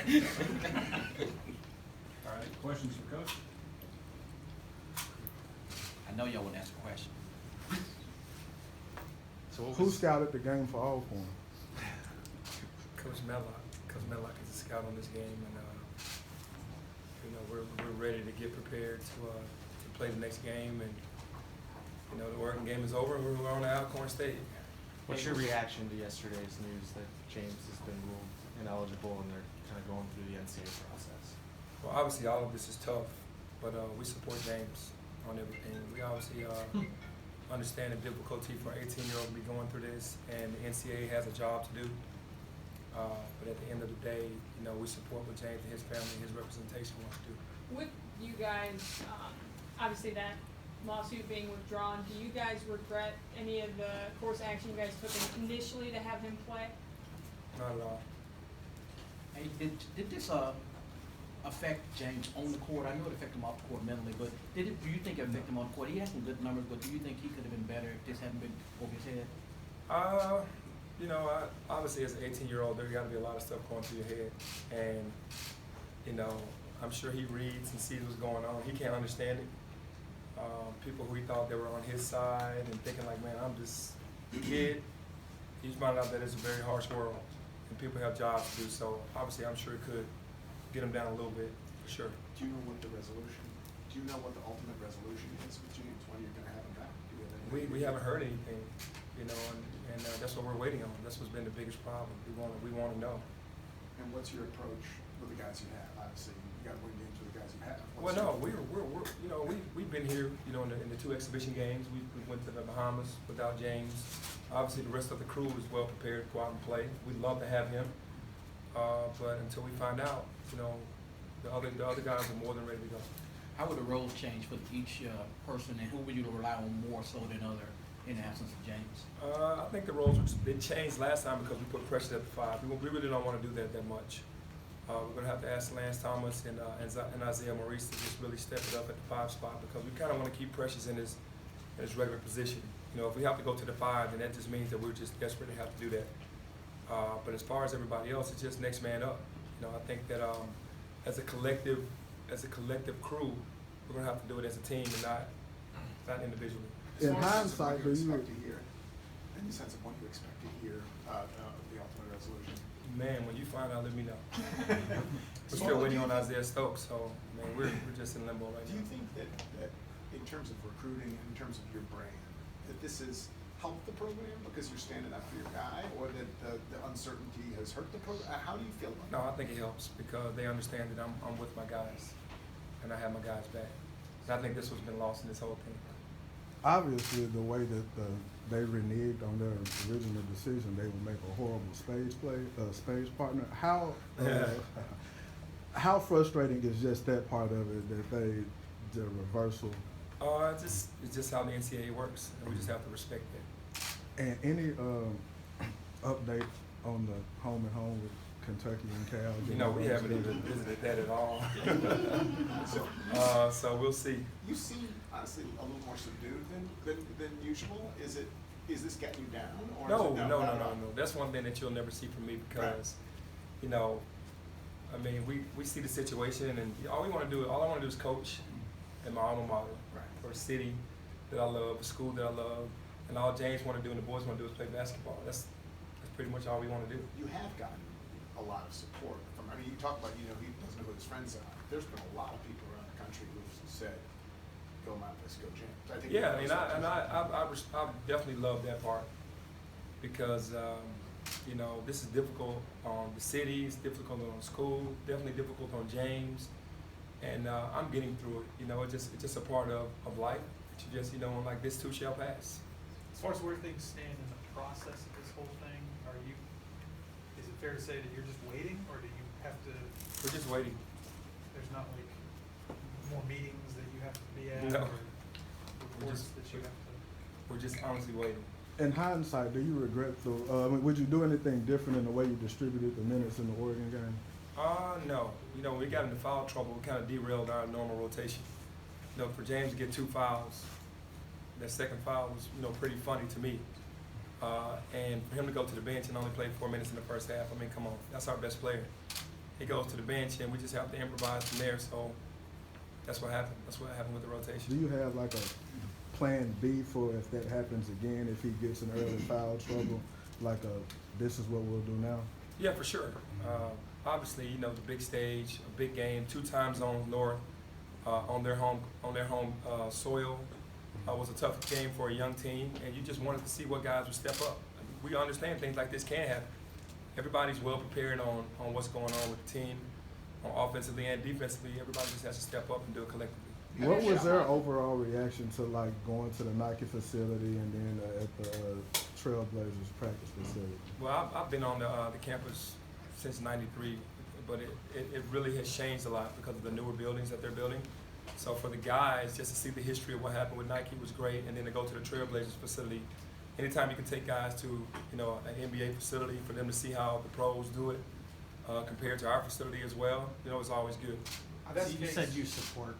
All right, questions for Coach? I know y'all wouldn't ask a question. So what Who was, scouted the game for Alcorn? Coach Medlock. Coach Medlock is a scout on this game, and we're ready to get prepared to play the next game. And the Oregon game is over, and we're on to Alcorn State. what's your reaction to yesterday's news that James has been ruled ineligible and they're kind of going through the NCAA process? Well, obviously, all of this is tough, but we support James on everything. We obviously understand the difficulty for an 18-year-old to be going through this, and the NCAA has a job to do. But at the end of the day, we support what James and his family and his representation wants to do. With you guys, obviously that lawsuit being withdrawn, do you guys regret any of the course action you guys took initially to have him play? Not at all. Hey, did this affect James on the court? I know it affected him off the court mentally, but do you think it affected him on the court? He had some good numbers, but do you think he could have been better if this hadn't been over his head? Obviously as an 18-year-old, there got to be a lot of stuff going through your head. And, I'm sure he reads and sees what's going on. He can't understand it. People who he thought they were on his side and thinking like, man, I'm just a kid. He's found out that it's a very harsh world and people have jobs to do. So obviously I'm sure it could get him down a little bit, for sure. Do you know what the ultimate resolution is with James, when you're going to have him back? Do you have any We haven't heard anything, and that's what we're waiting on. That's what's been the biggest problem. We want to know. And what's your approach with the guys you have? Obviously, you got to win games with the guys you have. Well, no, we've been here, in the two exhibition games. We went to the Bahamas without James. Obviously, the rest of the crew is well prepared to go out and play. We'd love to have him, but until we find out, the other guys are more than ready to go. How would the roles change for each person, and who would you rely on more so than other in the absence of James? I think the roles they changed last time because we put pressure at the 5. We really don't want to do that much. We're going to have to ask Lance Thomas and Isaiah Maurice to just really step it up at the 5 spot, because we kind of want to keep Precious in his regular position. If we have to go to the 5, then that just means that we're just desperate to have to do that. But as far as everybody else, it's just next man up. I think that as a collective crew, we're going to have to do it as a team and not individually. In hindsight, do do you expect to hear? Any sense of when you expect to hear the ultimate resolution? Man, when you find out, let me know. We're still waiting on Isaiah Stokes, so man, we're just in limbo right now. Do you think that in terms of recruiting, in terms of your brand, that this has helped the program because you're standing up for your guy, or that the uncertainty has hurt the program? How do you feel about No, that? I think it helps because they understand that I'm with my guys, and I have my guys back. And I think this was been lost in this whole thing. Obviously, the way that they reneged on their original decision, they would make a horrible stage partner. How frustrating is just that part of it, that the reversal? It's just how the NCAA works, and we just have to respect that. And any update on the home and home with Kentucky and Cal? We haven't even visited that at all. So we'll see. You seem honestly a little more subdued than usual. Is this getting you down? Or No. is it, no. That's one thing that you'll never see from me because, we see the situation, and all I want to do is coach at my alma mater, Right. for a city that I love, a school that I love, and all James want to do and the boys want to do is play basketball. That's pretty much all we want to do. You have gotten a lot of support from. You talk about he doesn't know who his friends are. There's been a lot of people around the country who've said, "Go Memphis, go James." I think I definitely love that part because this is difficult on the city, it's difficult on the school, definitely difficult on James, and I'm getting through it. It's just a part of life. That you just like this too shall pass. As far as where things stand in the process of this whole thing, is it fair to say that you're just waiting, or do you have to? We're just waiting. There's not like more meetings that you have to be at, No. or reports that you have to. We're just honestly waiting. In hindsight, do you regret would you do anything different in the way you distributed the minutes in the Oregon game? No. We got into foul trouble. We kind of derailed our normal rotation. For James to get 2 fouls, that second foul was, pretty funny to me. And for him to go to the bench and only play 4 minutes in the first half, come on, that's our best player. he goes to the bench, and we just have to improvise from there. So that's what happened. That's what happened with the Do rotation. you have like a plan B for if that happens again, if he gets in early foul trouble, like this is what we'll do now? Yeah, for sure. Obviously, you know, the big stage, a big game, 2 time zones north on their home soil was a tough game for a young team, and you just wanted to see what guys would step up. We understand things like this can happen. Everybody's well prepared on what's going on with the team, on offensively and defensively. Everybody just has to step up and do it collectively. What was their overall reaction to like going to the Nike facility and then at the Trailblazers practice facility? Well, I've been on the campus since '93, but it really has changed a lot because of the newer buildings that they're building. So for the guys, just to see the history of what happened with Nike was great, and then to go to the Trailblazers facility. Anytime you can take guys to, you know, an NBA facility for them to see how the pros do it compared to our facility as well, you know, it's always good. You said you support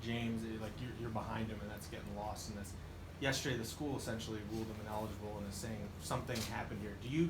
James, like you're behind him, and that's getting lost in this. Yesterday, the school essentially ruled him ineligible and is saying something happened here. Do you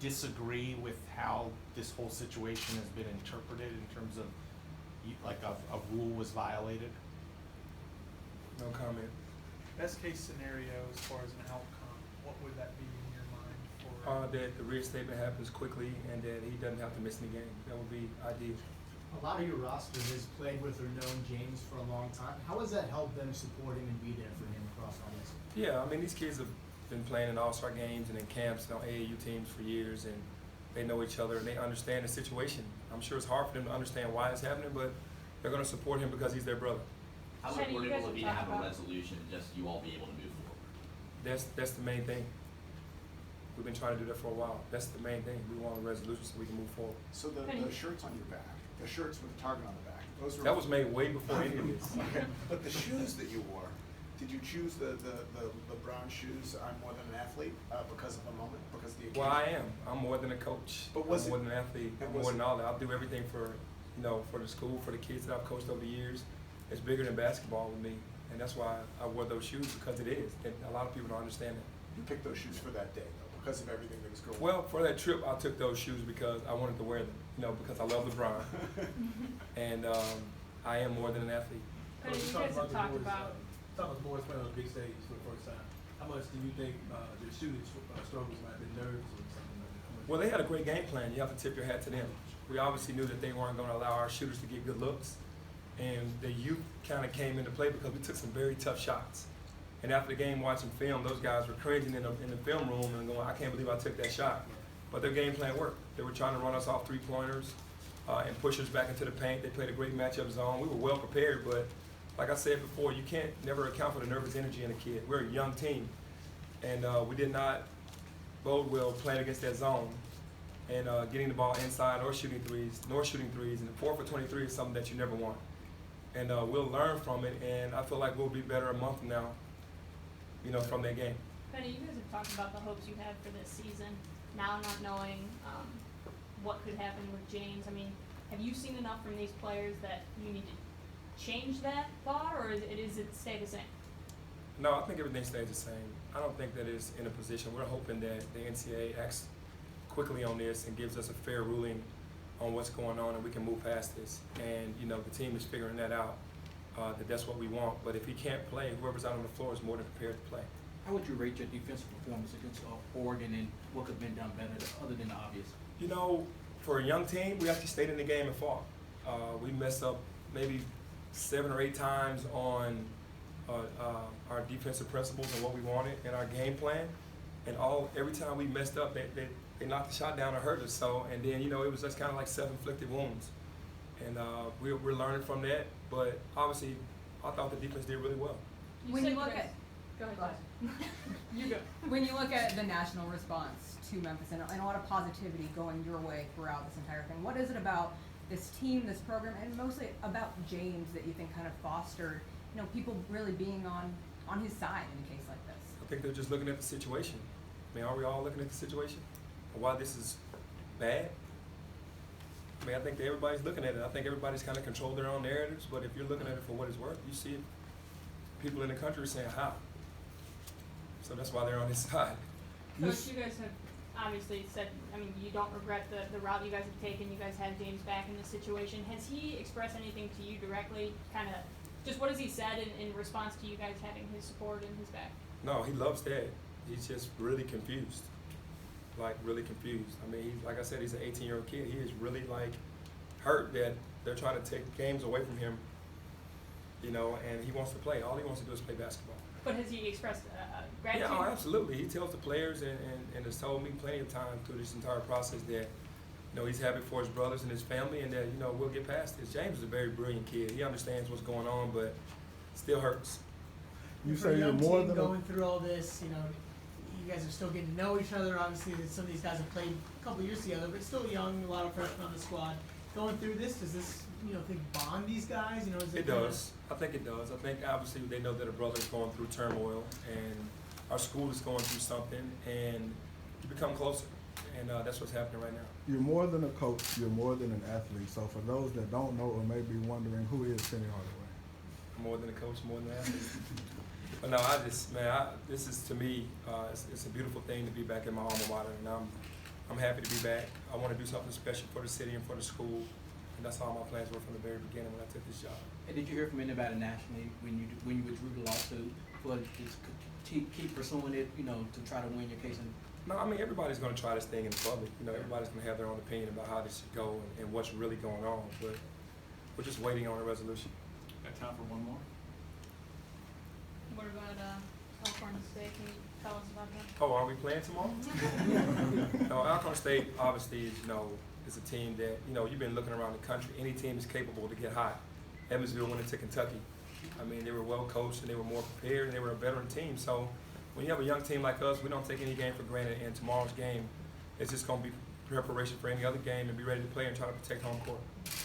disagree with how this whole situation has been interpreted in terms of like a rule was violated? No comment. Best case scenario as far as an outcome, what would that be in your mind for? That the reinstatement happens quickly and that he doesn't have to miss any game. That would be ideal. A lot of your roster has played with or known James for a long time. How has that helped them support him and be there for him across all this? Yeah, I mean, these kids have been playing in all-star games and in camps and on AAU teams for years, and they know each other and they understand the situation. I'm sure it's hard for them to understand why it's happening, but they're going to support him because he's their brother. How Kenny, you important guys will it be to have have talked a about- resolution and just you all be able to move forward? That's the main thing. We've been trying to do that for a while. That's the main thing. We want a resolution so we can move forward. So the shirts on your back, the shirts with the target on the back, those were. That was made way before any of this. Okay, but the shoes that you wore, did you choose the brown shoes, I'm more than an athlete, because of the moment, because of the occasion? Well, I am. I'm more than a coach. But was I'm more it- than an athlete. and I'm was more than it- all that. I'll do everything for, you know, for the school, for the kids that I've coached over the years. It's bigger than basketball with me, and that's why I wore those shoes, because it is. And a lot of people don't understand that. You picked those shoes for that day, though, because of everything that was going on. Well, for that trip, I took those shoes because I wanted to wear them, you know, because I love LeBron, and I am more than an athlete. Kenny, you guys have talked about, Talking about the boys playing on the big stage for the first time, how much do you think the shooting struggles might have been nerves or something like that? Well, they had a great game plan. You have to tip your hat to them. We obviously knew that they weren't going to allow our shooters to get good looks, and the youth kind of came into play because we took some very tough shots. And after the game, watching film, those guys were cringing in the film room and going, "I can't believe I took that shot." But their game plan worked. They were trying to run us off 3-pointers and push us back into the paint. They played a great matchup zone. We were well prepared, but like I said before, you can't never account for the nervous energy in a kid. We're a young team, and we did not bode well playing against that zone and getting the ball inside or shooting threes, And 4 for 23 is something that you never want. And we'll learn from it, and I feel like we'll be better a month from now, you know, from that game. Penny, you guys have talked about the hopes you had for this season, now not knowing what could happen with James. I mean, have you seen enough from these players that you need to change that thought, or is it stay the same? No, I think everything stays the same. I don't think that it's in a position. We're hoping that the NCAA acts quickly on this and gives us a fair ruling on what's going on, and we can move past this. And, you know, the team is figuring that out, that's what we want. But if he can't play, whoever's out on the floor is more than prepared to play. How would you rate your defensive performance against Oregon, and what could have been done better other than the obvious? You know, for a young team, we actually stayed in the game and fought. We messed up maybe 7 or 8 times on our defensive principles and what we wanted in our game plan. And every time we messed up, they knocked the shot down or hurt us. So, and then, you know, it was just kind of like self-inflicted wounds. And we're learning from that. But obviously, I thought the defense did really well. When said you look guys- at Go ahead. You go. when you look at the national response to Memphis and a lot of positivity going your way throughout this entire thing, what is it about this team, this program, and mostly about James that you think kind of fostered, you know, people really being on his side in a case like this? I think they're just looking at the situation. I mean, are we all looking at the situation? Or why this is bad? I mean, I think that everybody's looking at it. I think everybody's kind of controlled their own narratives, but if you're looking at it for what it's worth, you see it. People in the country are saying how. So that's why they're on his side. Coach, you guys have obviously said, I mean, you don't regret the route you guys have taken. You guys had James back in this situation. Has he expressed anything to you directly? Kind of, just what has he said in response to you guys having his support and his back? No, he loves Dad. He's just really confused. Like, really confused. I mean, like I said, he's an 18-year-old kid. He is really, like, hurt that they're trying to take games away from him, you know, and he wants to play. All he wants to do is play basketball. But has he expressed gratitude? Yeah, oh, absolutely. He tells the players and has told me plenty of times through this entire process that, you know, he's happy for his brothers and his family and that, you know, we'll get past this. James is a very brilliant kid. He understands what's going on, but still hurts. You For a say you're young more team than going through all this, you know, you guys are still getting to know each other. Obviously, some of these guys have played a couple years together, but still young. A lot of freshmen on the squad. Going through this, does this, you know, think bond these guys? You know, is It does. I think it does. I think obviously they know that a brother's going through turmoil and our school is going through something, and you become closer, and that's what's happening right now. You're more than a coach. You're more than an athlete. So for those that don't know or may be wondering, who is Penny Hardaway? More than a coach, more than an athlete. But no, this is to me, it's a beautiful thing to be back in my alma mater, and I'm happy to be back. I want to do something special for the city and for the school, and that's all my plans were from the very beginning when I took this job. And did you hear from anybody nationally when you withdrew the lawsuit for just keep pursuing it, you know, to try to win your case? No, I mean, everybody's going to try this thing in the public. You know, everybody's going to have their own opinion about how this should go and what's really going on, but we're just waiting on a resolution. Got time for one more? What about Alcorn State? Can you tell us about that? Oh, are we playing tomorrow? No, Alcorn State obviously is, you know, is a team that, you know, you've been looking around the country. Any team is capable to get hot. Evansville went into Kentucky. I mean, they were well coached and they were more prepared and they were a veteran team. So when you have a young team like us, we don't take any game for granted. And tomorrow's game is just going to be preparation for any other game and be ready to play and try to protect home court.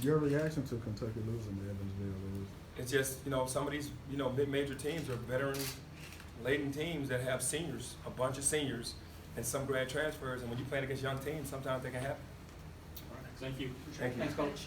Your reaction to Kentucky losing to Evansville is? It's just, you know, some of these, you know, mid-major teams are veteran-laden teams that have seniors, a bunch of seniors, and some grad transfers. And when you're playing against young teams, sometimes they can happen. All right, thank you. Thank you. Thanks, Coach.